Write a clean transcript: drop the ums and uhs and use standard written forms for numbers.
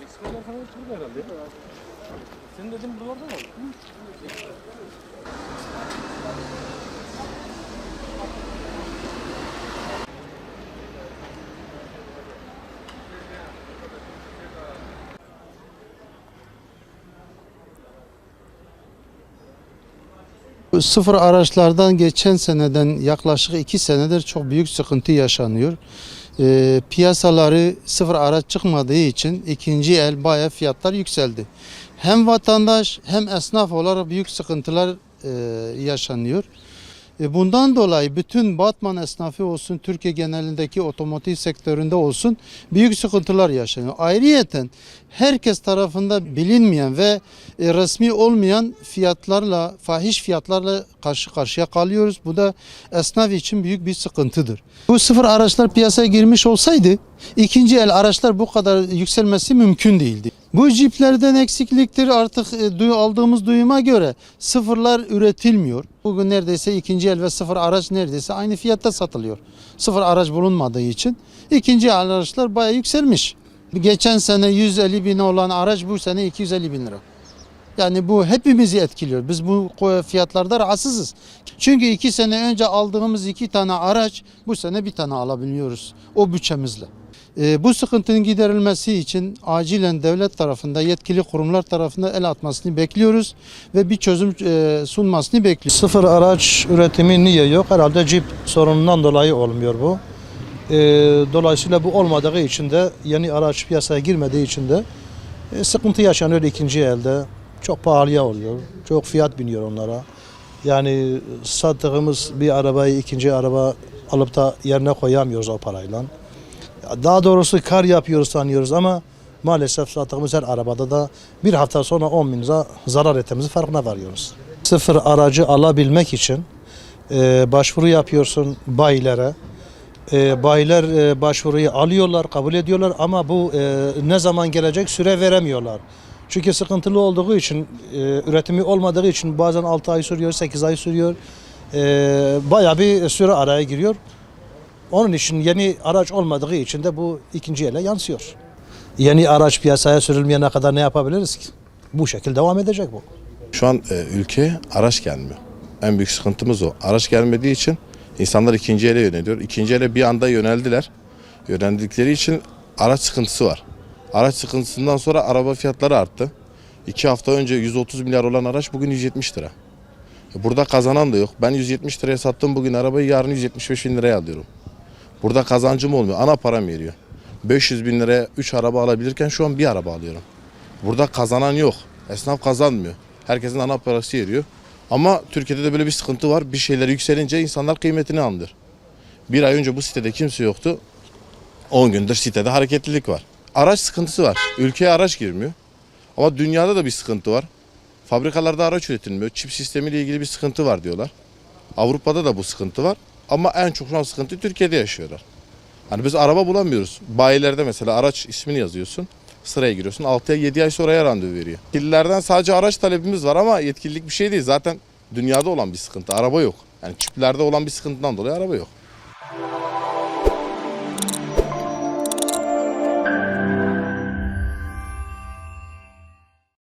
Meksikalılar falan hepsi burada herhalde. Senin dediğin buralarda mı? Sıfır araçlardan geçen seneden yaklaşık 2 senedir çok büyük sıkıntı yaşanıyor. Piyasaları sıfır araç çıkmadığı için ikinci el bayağı fiyatlar yükseldi. Hem vatandaş hem esnaf olarak büyük sıkıntılar yaşanıyor. Bundan dolayı bütün Batman esnafı olsun, Türkiye genelindeki otomotiv sektöründe olsun büyük sıkıntılar yaşanıyor. Ayrıyeten herkes tarafından bilinmeyen ve resmi olmayan fiyatlarla, fahiş fiyatlarla karşı karşıya kalıyoruz. Bu da esnaf için büyük bir sıkıntıdır. Bu sıfır araçlar piyasaya girmiş olsaydı ikinci el araçlar bu kadar yükselmesi mümkün değildi. Bu jiplerden eksikliktir, artık aldığımız duyuma göre sıfırlar üretilmiyor. Bugün neredeyse ikinci el ve sıfır araç neredeyse aynı fiyatta satılıyor. Sıfır araç bulunmadığı için ikinci el araçlar bayağı yükselmiş. Geçen sene 150 bin olan araç bu sene 250 bin lira. Yani bu hepimizi etkiliyor. Biz bu fiyatlarda rahatsızız. Çünkü 2 sene önce aldığımız 2 tane araç bu sene bir tane alabiliyoruz o bütçemizle. Bu sıkıntının giderilmesi için acilen devlet tarafında, yetkili kurumlar tarafında el atmasını bekliyoruz ve bir çözüm sunmasını bekliyoruz. Sıfır araç üretimi niye yok? Herhalde cip sorunundan dolayı olmuyor bu. Dolayısıyla bu olmadığı için de yeni araç piyasaya girmediği için de sıkıntı yaşanıyor ikinci elde. Çok pahalıya oluyor. Çok fiyat biniyor onlara. Yani sattığımız bir arabayı ikinci araba alıp da yerine koyamıyoruz o parayla. Daha doğrusu kar yapıyoruz sanıyoruz ama maalesef sattığımız her arabada da bir hafta sonra 10 bin lira zarar ettiğimizin farkına varıyoruz. Sıfır aracı alabilmek için başvuru yapıyorsun bayilere. Bayiler başvuruyu alıyorlar, kabul ediyorlar ama bu ne zaman gelecek süre veremiyorlar. Çünkü sıkıntılı olduğu için, üretimi olmadığı için bazen 6 ay sürüyor, 8 ay sürüyor. Bayağı bir süre araya giriyor. Onun için yeni araç olmadığı için de bu ikinci ele yansıyor. Yeni araç piyasaya sürülmeyene kadar ne yapabiliriz ki? Bu şekilde devam edecek bu. Şu an ülkeye araç gelmiyor. En büyük sıkıntımız o. Araç gelmediği için insanlar ikinci ele yöneliyor. İkinci ele bir anda yöneldiler. Yöneldikleri için araç sıkıntısı var. Araç sıkıntısından sonra araba fiyatları arttı. 2 hafta önce 130 milyar olan araç bugün 170 lira. Burada kazanan da yok. Ben 170 liraya sattım bugün arabayı, yarın 175 bin liraya alıyorum. Burada kazancım olmuyor. Ana param veriyor. 500 bin liraya 3 araba alabilirken şu an bir araba alıyorum. Burada kazanan yok. Esnaf kazanmıyor. Herkesin ana parası veriyor. Ama Türkiye'de de böyle bir sıkıntı var. Bir şeyler yükselince insanlar kıymetini anlıyor. Bir ay önce bu sitede kimse yoktu. 10 gündür sitede hareketlilik var. Araç sıkıntısı var. Ülkeye araç girmiyor. Ama dünyada da bir sıkıntı var. Fabrikalarda araç üretilmiyor. Çip sistemiyle ilgili bir sıkıntı var diyorlar. Avrupa'da da bu sıkıntı var. Ama en çok şu an sıkıntı Türkiye'de yaşıyorlar. Hani biz araba bulamıyoruz. Bayilerde mesela araç ismini yazıyorsun. Sıraya giriyorsun. 6'ya 7 ay sonraya randevu veriyor. Yetkililerden sadece araç talebimiz var ama yetkililik bir şey değil. Zaten dünyada olan bir sıkıntı. Araba yok. Yani çiplerde olan bir sıkıntıdan dolayı araba yok.